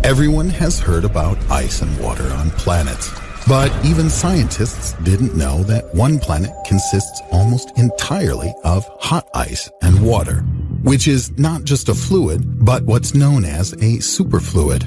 Everyone has heard about ice and water on planets, but even scientists didn't know that one planet consists almost entirely of hot ice and water, which is not just a fluid, but what's known as a superfluid.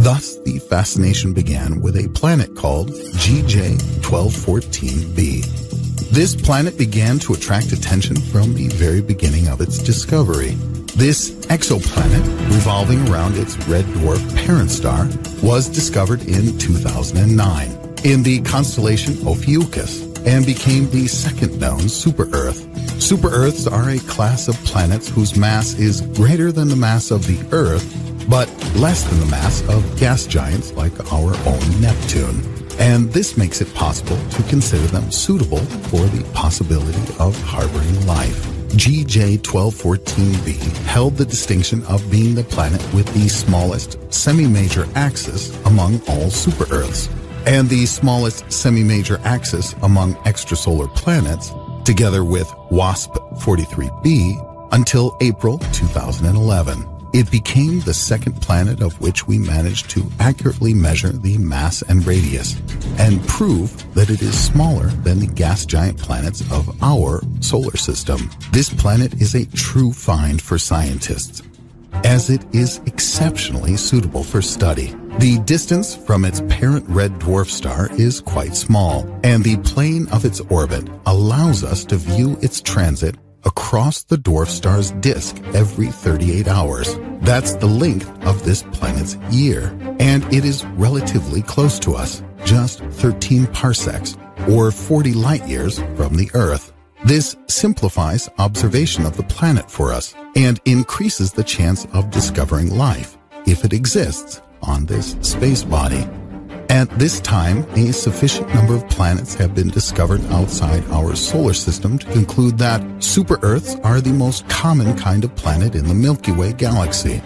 Thus, the fascination began with a planet called GJ 1214b. This planet began to attract attention from the very beginning of its discovery. This exoplanet, revolving around its red dwarf parent star, was discovered in 2009 in the constellation Ophiuchus and became the second known super-Earth. Super-Earths are a class of planets whose mass is greater than the mass of the Earth, but less than the mass of gas giants like our own Neptune. And this makes it possible to consider them suitable for the possibility of harboring life. GJ 1214b held the distinction of being the planet with the smallest semi-major axis among all super-Earths, and the smallest semi-major axis among extrasolar planets, together with WASP 43b, until April 2011. It became the second planet of which we managed to accurately measure the mass and radius, and prove that it is smaller than the gas giant planets of our solar system. This planet is a true find for scientists, as it is exceptionally suitable for study. The distance from its parent red dwarf star is quite small, and the plane of its orbit allows us to view its transit across the dwarf star's disk every 38 hours. That's the length of this planet's year, and it is relatively close to us, just 13 parsecs, or 40 light years from the Earth. This simplifies observation of the planet for us and increases the chance of discovering life, if it exists, on this space body. At this time, a sufficient number of planets have been discovered outside our solar system to conclude that super-Earths are the most common kind of planet in the Milky Way galaxy.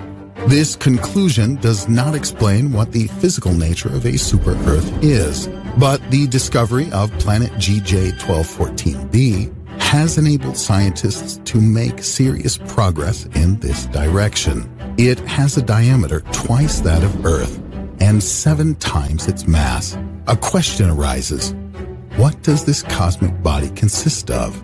This conclusion does not explain what the physical nature of a super-Earth is, but the discovery of planet GJ 1214b has enabled scientists to make serious progress in this direction. It has a diameter twice that of Earth, and 7 times its mass. A question arises: what does this cosmic body consist of?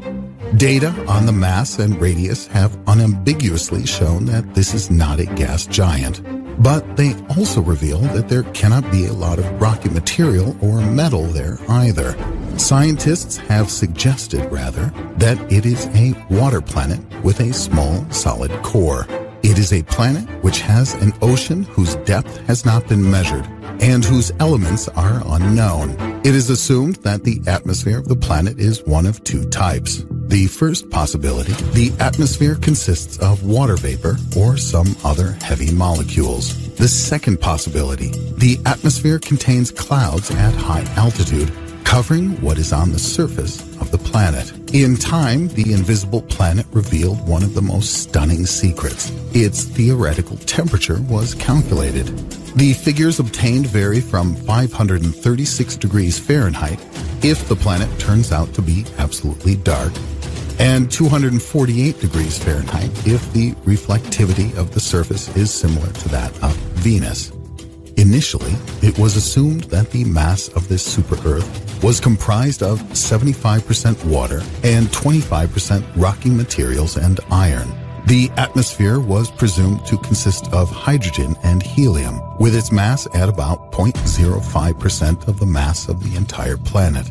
Data on the mass and radius have unambiguously shown that this is not a gas giant, but they also reveal that there cannot be a lot of rocky material or metal there either. Scientists have suggested, rather, that it is a water planet with a small solid core. It is a planet which has an ocean whose depth has not been measured and whose elements are unknown. It is assumed that the atmosphere of the planet is one of 2 types. The first possibility, the atmosphere consists of water vapor or some other heavy molecules. The second possibility, the atmosphere contains clouds at high altitude, covering what is on the surface of the planet. In time, the invisible planet revealed one of the most stunning secrets. Its theoretical temperature was calculated. The figures obtained vary from 536 degrees Fahrenheit if the planet turns out to be absolutely dark, and 248 degrees Fahrenheit if the reflectivity of the surface is similar to that of Venus. Initially, it was assumed that the mass of this super-Earth was comprised of 75% water and 25% rocky materials and iron. The atmosphere was presumed to consist of hydrogen and helium, with its mass at about 0.05% of the mass of the entire planet.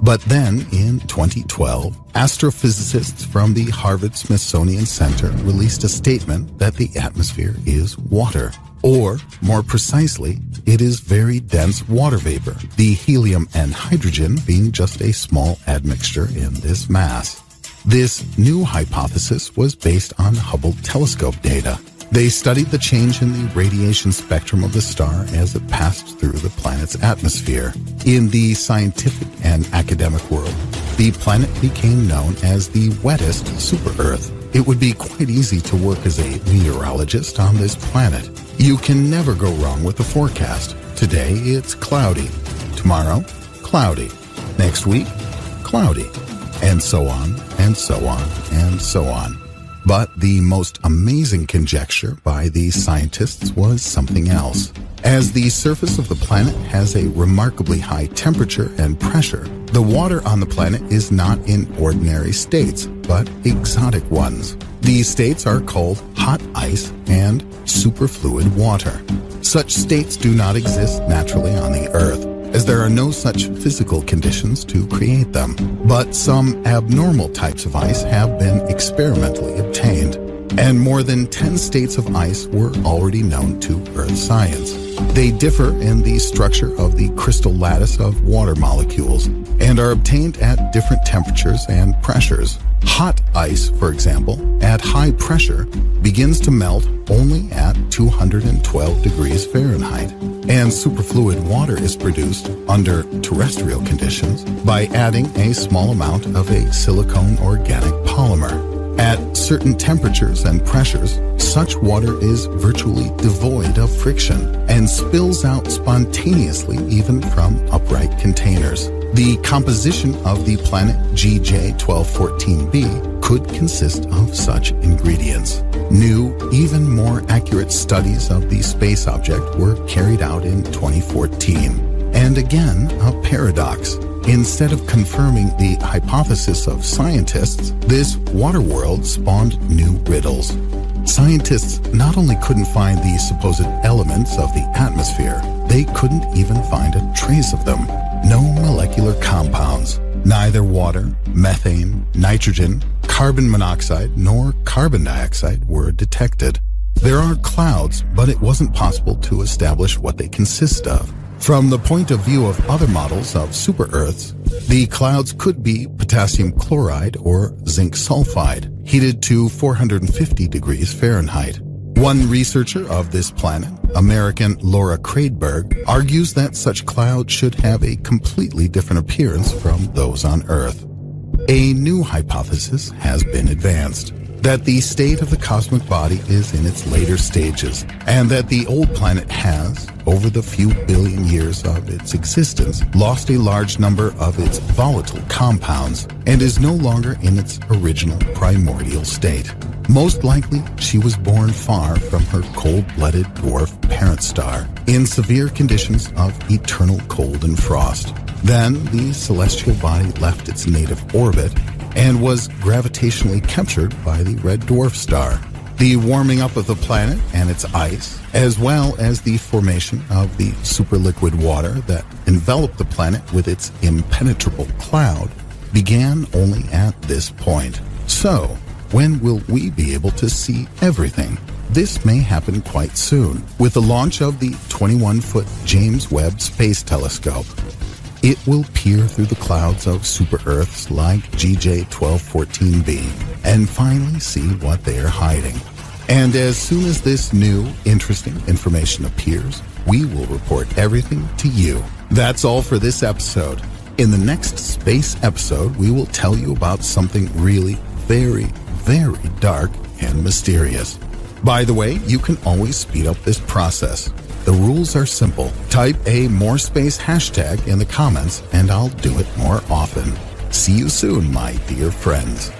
But then, in 2012, astrophysicists from the Harvard-Smithsonian Center released a statement that the atmosphere is water. Or, more precisely, it is very dense water vapor, the helium and hydrogen being just a small admixture in this mass. This new hypothesis was based on Hubble telescope data. They studied the change in the radiation spectrum of the star as it passed through the planet's atmosphere. In the scientific and academic world, the planet became known as the wettest super-Earth. It would be quite easy to work as a meteorologist on this planet. You can never go wrong with the forecast. Today, it's cloudy. Tomorrow, cloudy. Next week, cloudy. And so on, and so on, and so on. But the most amazing conjecture by these scientists was something else. As the surface of the planet has a remarkably high temperature and pressure, the water on the planet is not in ordinary states, but exotic ones. These states are called hot ice and superfluid water. Such states do not exist naturally on the Earth, as there are no such physical conditions to create them. But some abnormal types of ice have been experimentally obtained, and more than 10 states of ice were already known to Earth science. They differ in the structure of the crystal lattice of water molecules and are obtained at different temperatures and pressures. Hot ice, for example, at high pressure begins to melt only at 212 degrees Fahrenheit, and superfluid water is produced under terrestrial conditions by adding a small amount of a silicone organic polymer. At certain temperatures and pressures, such water is virtually devoid of friction and spills out spontaneously even from upright containers. The composition of the planet GJ1214b could consist of such ingredients. New, even more accurate studies of the space object were carried out in 2014. And again, a paradox. Instead of confirming the hypothesis of scientists, this water world spawned new riddles. Scientists not only couldn't find the supposed elements of the atmosphere, they couldn't even find a trace of them. No molecular compounds, neither water, methane, nitrogen, carbon monoxide, nor carbon dioxide were detected. There are clouds, but it wasn't possible to establish what they consist of. From the point of view of other models of super-Earths, the clouds could be potassium chloride or zinc sulfide, heated to 450 degrees Fahrenheit. One researcher of this planet, American Laura Kraidberg, argues that such clouds should have a completely different appearance from those on Earth. A new hypothesis has been advanced, that the state of the cosmic body is in its later stages, and that the old planet has, over the few billion years of its existence, lost a large number of its volatile compounds and is no longer in its original primordial state. Most likely, she was born far from her cold-blooded dwarf parent star, in severe conditions of eternal cold and frost. Then, the celestial body left its native orbit and was gravitationally captured by the red dwarf star. The warming up of the planet and its ice, as well as the formation of the superliquid water that enveloped the planet with its impenetrable cloud, began only at this point. So, when will we be able to see everything? This may happen quite soon, with the launch of the 21-foot James Webb Space Telescope. It will peer through the clouds of super-Earths like GJ1214b and finally see what they are hiding. And as soon as this new, interesting information appears, we will report everything to you. That's all for this episode. In the next space episode, we will tell you about something really very, very dark and mysterious. By the way, you can always speed up this process. The rules are simple. Type a more space hashtag in the comments and I'll do it more often. See you soon, my dear friends.